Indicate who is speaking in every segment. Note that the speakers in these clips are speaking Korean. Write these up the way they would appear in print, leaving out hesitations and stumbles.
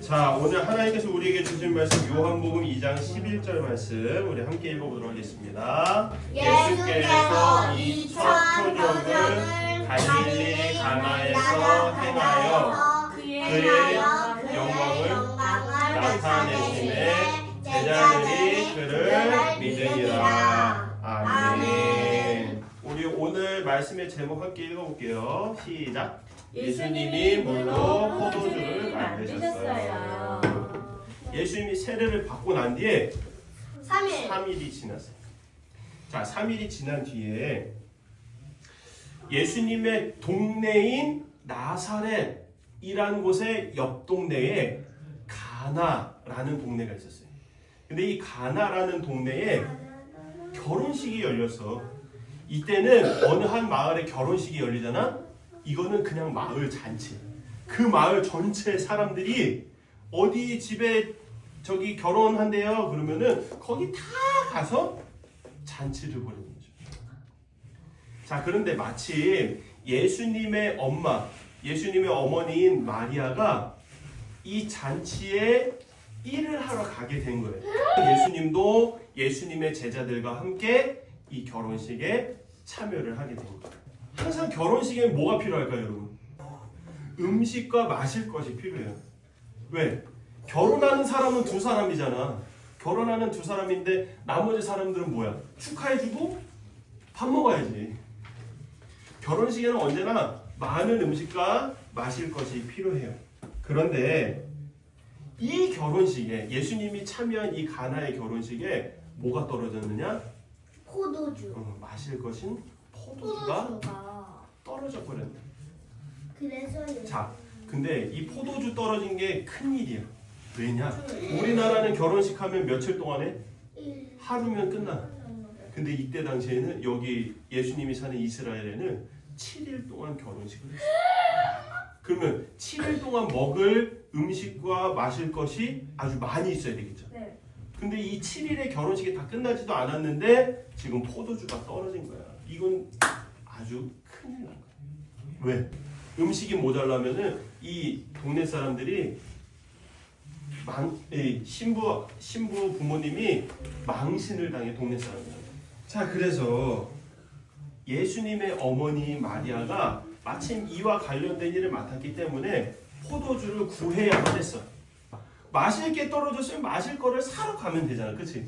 Speaker 1: 자, 오늘 하나님께서 우리에게 주신 말씀 요한복음 2장 11절 말씀 우리 함께 읽어보도록 하겠습니다.
Speaker 2: 예수께서 이 첫 표적을 갈릴리 가나에서 행하여 그의 영광을 나타내심에 제자들이 그를 믿으니라. 아멘.
Speaker 1: 우리 오늘 말씀의 제목 함께 읽어볼게요. 시작. 예수님이 물로 포도주를 만드셨어요. 예수님이 세례를 받고 난 뒤에 3일이 지났어요. 자, 3일이 지난 뒤에 예수님의 동네인 나사렛이라는 곳의 옆 동네에 가나라는 동네가 있었어요. 근데 이 가나라는 동네에 결혼식이 열렸어. 이때는 어느 한 마을에 결혼식이 열리잖아. 이거는 그냥 마을 잔치. 그 마을 전체 사람들이 어디 집에 저기 결혼한대요. 그러면은 거기 다 가서 잔치를 벌이는 거죠. 자, 그런데 마침 예수님의 엄마, 예수님의 어머니인 마리아가 이 잔치에 일을 하러 가게 된 거예요. 예수님도 예수님의 제자들과 함께 이 결혼식에 참여를 하게 된 거예요. 항상 결혼식에 뭐가 필요할까요, 여러분? 음식과 마실 것이 필요해요. 왜? 결혼하는 사람은 두 사람이잖아. 결혼하는 두 사람인데 나머지 사람들은 뭐야? 축하해주고 밥 먹어야지. 결혼식에는 언제나 많은 음식과 마실 것이 필요해요. 그런데 이 결혼식에, 예수님이 참여한 이 가나의 결혼식에 뭐가 떨어졌느냐?
Speaker 2: 포도주.
Speaker 1: 마실 것인 포도주가 떨어져 버렸네.
Speaker 2: 그래서
Speaker 1: 자, 근데 이 포도주 떨어진 게 큰일이야. 왜냐? 우리나라는 결혼식 하면 며칠 동안에? 하루면 끝나. 근데 이때 당시에는 여기 예수님이 사는 이스라엘에는 7일 동안 결혼식을 했어요. 그러면 7일 동안 먹을 음식과 마실 것이 아주 많이 있어야 되겠죠.
Speaker 2: 네.
Speaker 1: 근데 이 7일의 결혼식이 다 끝나지도 않았는데 지금 포도주가 떨어진 거야. 이건 아주 큰일 난 거야. 왜? 음식이 모자라면은 이 동네 사람들이 신부 부모님이 망신을 당해, 동네 사람들. 자, 그래서 예수님의 어머니 마리아가 마침 이와 관련된 일을 맡았기 때문에 포도주를 구해야만 했어. 마실 게 떨어졌으면 마실 거를 사러 가면 되잖아, 그렇지?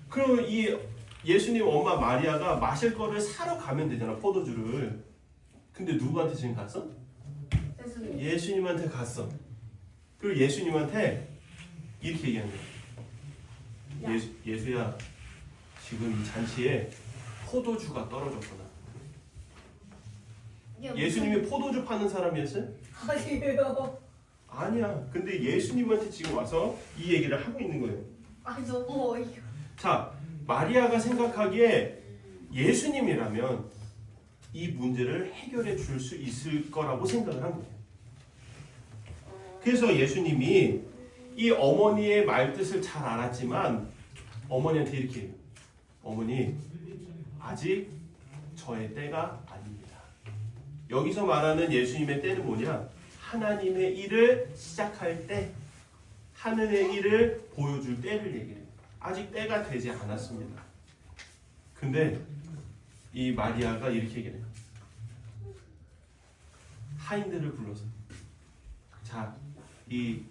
Speaker 1: 그럼 이 예수님 엄마 마리아가 마실 거를 사러 가면 되잖아, 포도주를. 근데 누구한테 지금 갔어? 예수님한테 갔어. 그리고 예수님한테 이렇게 얘기하는 거야. 예수야, 지금 이 잔치에 포도주가 떨어졌구나. 예수님이 포도주 파는 사람이었어요?
Speaker 2: 아니에요.
Speaker 1: 아니야. 근데 예수님한테 지금 와서 이 얘기를 하고 있는 거예요.
Speaker 2: 아, 너무 어이가.
Speaker 1: 자, 마리아가 생각하기에 예수님이라면 이 문제를 해결해 줄 수 있을 거라고 생각을 한 거예요. 그래서 예수님이 이 어머니의 말뜻을 잘 알았지만 어머니한테 이렇게 해요. 어머니, 아직 저의 때가 아닙니다. 여기서 말하는 예수님의 때는 뭐냐? 하나님의 일을 시작할 때, 하늘의 일을 보여줄 때를 얘기해요. 아직 때가 되지 않았습니다. 근데 이 마리아가 이렇게 얘기해요. 하인들을 불러서, 자, 이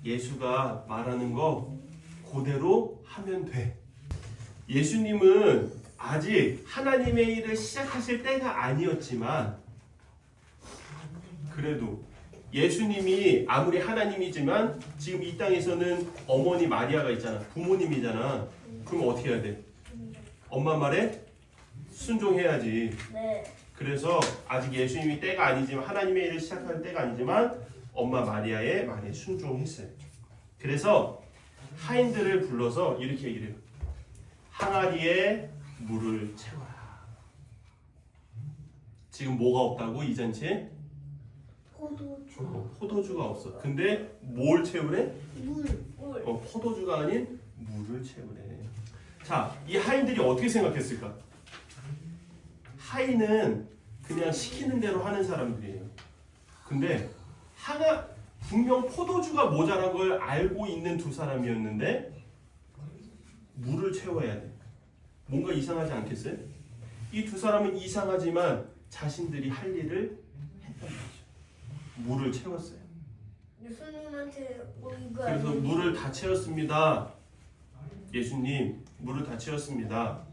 Speaker 1: 예수가 말하는 거 그대로 하면 돼. 예수님은 아직 하나님의 일을 시작하실 때가 아니었지만 그래도 예수님이 아무리 하나님이지만 지금 이 땅에서는 어머니 마리아가 있잖아. 부모님이잖아. 그럼 어떻게 해야 돼? 엄마 말에 순종해야지.
Speaker 2: 네.
Speaker 1: 그래서 아직 예수님이 때가 아니지만, 하나님의 일을 시작할 때가 아니지만 엄마 마리아의 말에 순종했어요. 그래서 하인들을 불러서 이렇게 얘기를 해요. 항아리에 물을 채워라. 지금 뭐가 없다고, 이 잔치에? 포도주가 없어. 근데 뭘 채우래?
Speaker 2: 물.
Speaker 1: 포도주가 아닌 물을 채우래. 자, 이 하인들이 어떻게 생각했을까? 하인은 그냥 시키는 대로 하는 사람들이에요. 근데 분명 포도주가 모자란 걸 알고 있는 두 사람이었는데 물을 채워야 돼. 뭔가 이상하지 않겠어요? 이 두 사람은 이상하지만 자신들이 할 일을 했단 말이죠. 물을 채웠어요.
Speaker 2: 예수님한테 뭐 이거
Speaker 1: 그래서
Speaker 2: 아니에요?
Speaker 1: 물을 다 채웠습니다. 예수님, 물을 다 채웠습니다.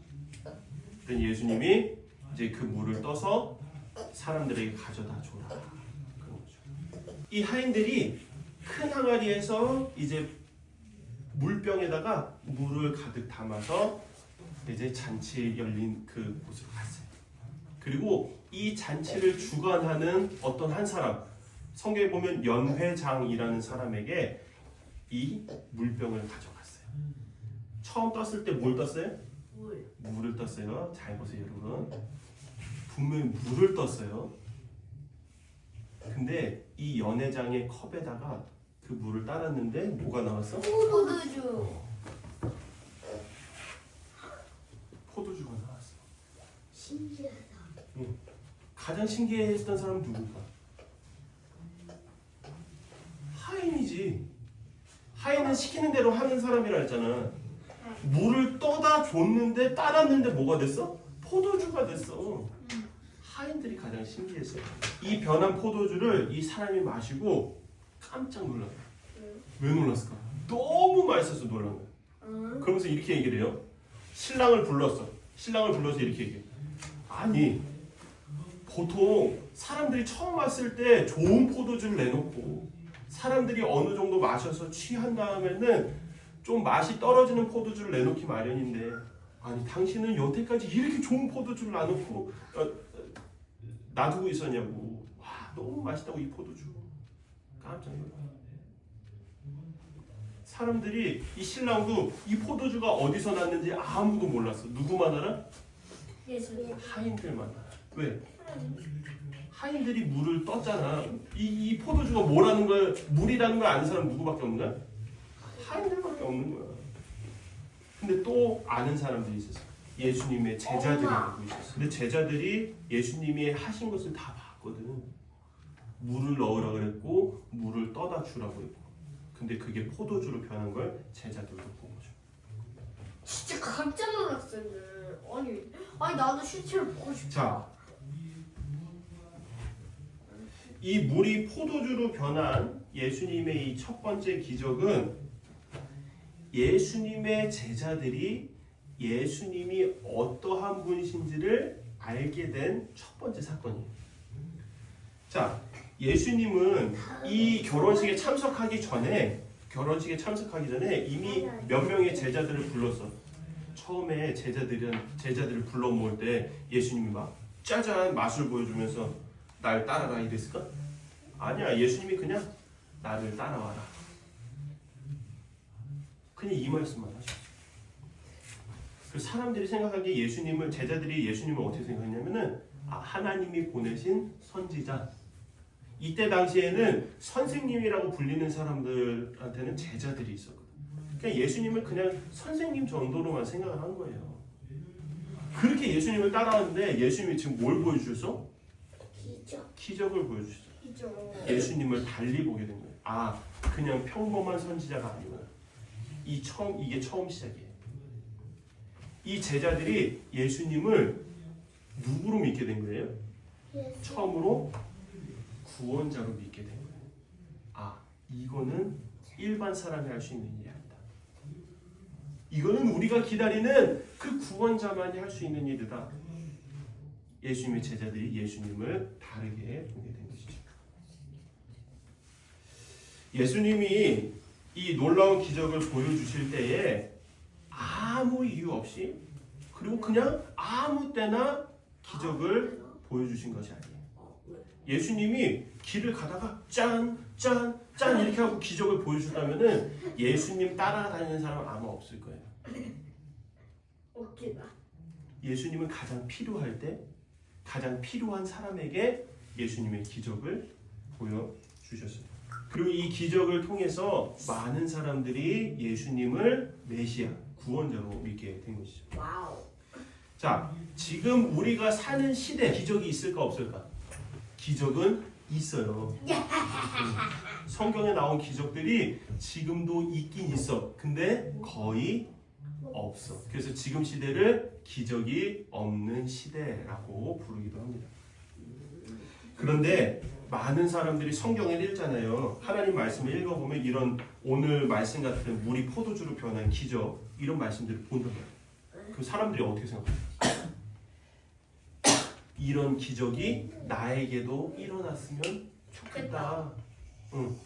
Speaker 1: 그랬더니 예수님이 이제 그 물을 떠서 사람들에게 가져다 줘라. 그런 거죠. 이 하인들이 큰 항아리에서 이제 물병에다가 물을 가득 담아서 이제 잔치 열린 그 곳으로 갔어요. 그리고 이 잔치를 주관하는 어떤 한 사람, 성경에 보면 연회장이라는 사람에게 이 물병을 가져갔어요. 처음 떴을 때 뭘 떴어요? 물을 떴어요. 잘 보세요, 여러분. 분명히 물을 떴어요. 근데 이 연회장의 컵에다가 그 물을 따랐는데 뭐가 나왔어?
Speaker 2: 포도주.
Speaker 1: 포도주가 나왔어.
Speaker 2: 신기하다.
Speaker 1: 가장 신기했던 사람은 누굴까? 하인이지. 하인은 시키는 대로 하는 사람이라 했잖아. 물을 떠다 줬는데 따랐는데 뭐가 됐어? 포도주가 됐어. 하인들이 가장 신기했어요. 이 변한 포도주를 이 사람이 마시고 깜짝 놀랐어. 왜 놀랐을까? 너무 맛있어서 놀란 거야. 그러면서 이렇게 얘기를 해요. 신랑을 불렀어. 신랑을 불러서 이렇게 얘기해. 아니, 보통 사람들이 처음 왔을 때 좋은 포도주를 내놓고 사람들이 어느 정도 마셔서 취한 다음에는 좀 맛이 떨어지는 포도주를 내놓기 마련인데, 아니 당신은 여태까지 이렇게 좋은 포도주를 놔놓고 놔두고 있었냐고. 와, 너무 맛있다고 이 포도주. 깜짝 놀랐어. 사람들이 이 신랑도 이 포도주가 어디서 났는지 아무도 몰랐어. 누구만 알아?
Speaker 2: 예수님.
Speaker 1: 하인들만 알아. 왜? 하인들이 물을 떴잖아. 이 포도주가 뭐라는 걸, 물이라는 걸 아는 사람 누구밖에 없는 거야? 하인들밖에 없는 거야. 근데 또 아는 사람들이 있었어. 예수님의 제자들이 알고 있었어. 근데 제자들이 예수님이 하신 것을 다 봤거든. 물을 넣으라 그랬고 물을 떠다 주라고 했고. 근데 그게 포도주로 변한 걸 제자들도 본 거죠.
Speaker 2: 진짜 깜짝 놀랐어요. 아니 나도 실제로 보고 싶다.
Speaker 1: 자, 이 물이 포도주로 변한 예수님의 이 첫 번째 기적은 예수님의 제자들이 예수님이 어떠한 분이신지를 알게 된 첫 번째 사건이에요. 자, 예수님은 이 결혼식에 참석하기 전에 이미 몇 명의 제자들을 불렀어. 처음에 제자들을 불러 모을 때 예수님이 막 짜잔 맛을 보여주면서 날 따라라 이랬을까? 아니야. 예수님이 그냥 나를 따라와라. 그냥 이 말씀만 하셨어. 그 사람들이 생각하기에 제자들이 예수님을 어떻게 생각했냐면은 하나님이 보내신 선지자. 이때 당시에는 선생님이라고 불리는 사람들한테는 제자들이 있었거든. 그러니까 예수님을 그냥 선생님 정도로만 생각을 한 거예요. 그렇게 예수님을 따라왔는데 예수님이 지금 뭘 보여주셨어? 기적을 보여주셨어. 예수님을 달리 보게 된 거예요. 그냥 평범한 선지자가 아니구나. 이게 처음 시작이에요. 이 제자들이 예수님을 누구로 믿게 된 거예요? 처음으로 구원자로 믿게 된 거예요. 이거는 일반 사람이 할 수 있는 일이 아니다. 이거는 우리가 기다리는 그 구원자만이 할 수 있는 일이다. 예수님의 제자들이 예수님을 다르게 보게 된 것이죠. 예수님이 이 놀라운 기적을 보여주실 때에 아무 이유 없이 그리고 그냥 아무 때나 기적을 보여주신 것이 아니에요. 예수님이 길을 가다가 짠 이렇게 하고 기적을 보여준다면은 예수님 따라다니는 사람 아마 없을 거예요.
Speaker 2: 웃기다.
Speaker 1: 예수님은 가장 필요할 때 가장 필요한 사람에게 예수님의 기적을 보여주셨어요. 그리고 이 기적을 통해서 많은 사람들이 예수님을 메시아, 구원자로 믿게 된 것이죠.
Speaker 2: 와우.
Speaker 1: 자, 지금 우리가 사는 시대 기적이 있을까 없을까? 기적은 있어요. 성경에 나온 기적들이 지금도 있긴 있어. 근데 거의 없어. 그래서 지금 시대를 기적이 없는 시대라고 부르기도 합니다. 그런데 많은 사람들이 성경을 읽잖아요. 하나님 말씀을 읽어보면 이런 오늘 말씀 같은 물이 포도주로 변한 기적 이런 말씀들을 본단 말이에요. 그럼 사람들이 어떻게 생각해요? 이런 기적이 나에게도 일어났으면 좋겠다.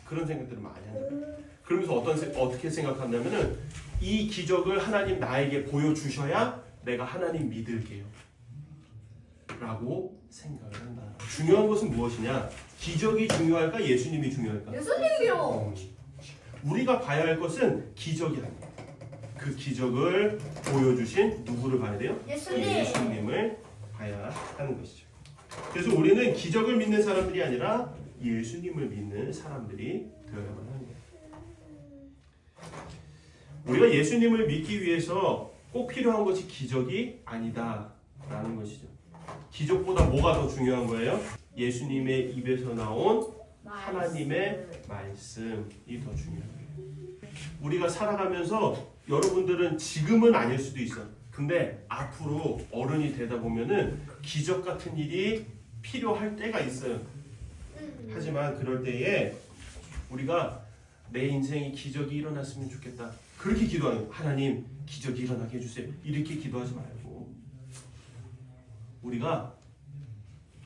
Speaker 1: 그런 생각들을 많이 하는 거예요. 그러면서 어떻게 생각한다면은 이 기적을 하나님 나에게 보여주셔야 내가 하나님 믿을게요 라고 생각을 한다. 중요한 것은 무엇이냐? 기적이 중요할까? 예수님이 중요할까?
Speaker 2: 예수님이요.
Speaker 1: 우리가 봐야 할 것은 기적이 아니에요. 그 기적을 보여주신 누구를 봐야 돼요?
Speaker 2: 예수님.
Speaker 1: 예수님을 봐야 하는 것이죠. 그래서 우리는 기적을 믿는 사람들이 아니라 예수님을 믿는 사람들이 되어야만 하는 거예요. 우리가 예수님을 믿기 위해서 꼭 필요한 것이 기적이 아니다라는 것이죠. 기적보다 뭐가 더 중요한 거예요? 예수님의 입에서 나온 하나님의 말씀이 더 중요한 거예요. 우리가 살아가면서 여러분들은 지금은 아닐 수도 있어. 근데 앞으로 어른이 되다 보면은 기적 같은 일이 필요할 때가 있어요. 하지만 그럴 때에 우리가 내 인생에 기적이 일어났으면 좋겠다. 그렇게 기도하는 거예요. 하나님 기적이 일어나게 해주세요. 이렇게 기도하지 말고 우리가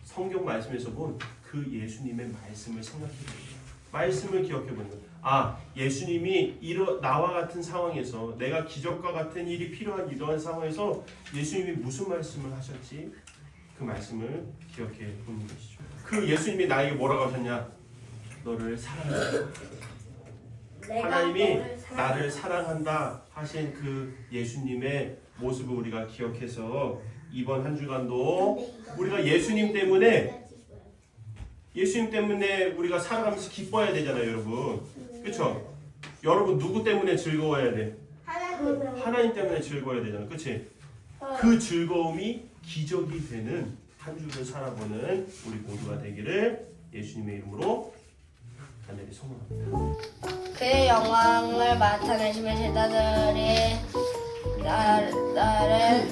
Speaker 1: 성경 말씀에서 본 그 예수님의 말씀을 생각해 보는 거예요. 말씀을 기억해 보는 거예요. 아, 예수님이 나와 같은 상황에서 내가 기적과 같은 일이 필요한 이러한 상황에서 예수님이 무슨 말씀을 하셨지? 그 말씀을 기억해 보는 것이죠. 그 예수님이 나에게 뭐라고 하셨냐? 너를 사랑한다. 하나님이 나를 사랑한다 하신 그 예수님의 모습을 우리가 기억해서 이번 한 주간도 우리가 예수님 때문에 우리가 살아가면서 기뻐해야 되잖아요, 여러분. 그렇죠? 여러분 누구 때문에 즐거워야 돼? 하나님 때문에 즐거워야 되잖아, 그렇지? 그 즐거움이 기적이 되는 한 주를 살아보는 우리 모두가 되기를 예수님의 이름으로 간절히 소원합니다.
Speaker 3: 그의 영광을 나타내시며 제자들이 나를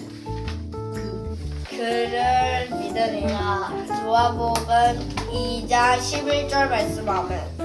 Speaker 3: 그를 믿으리라. 누가복음 2장 11절 말씀. 아멘.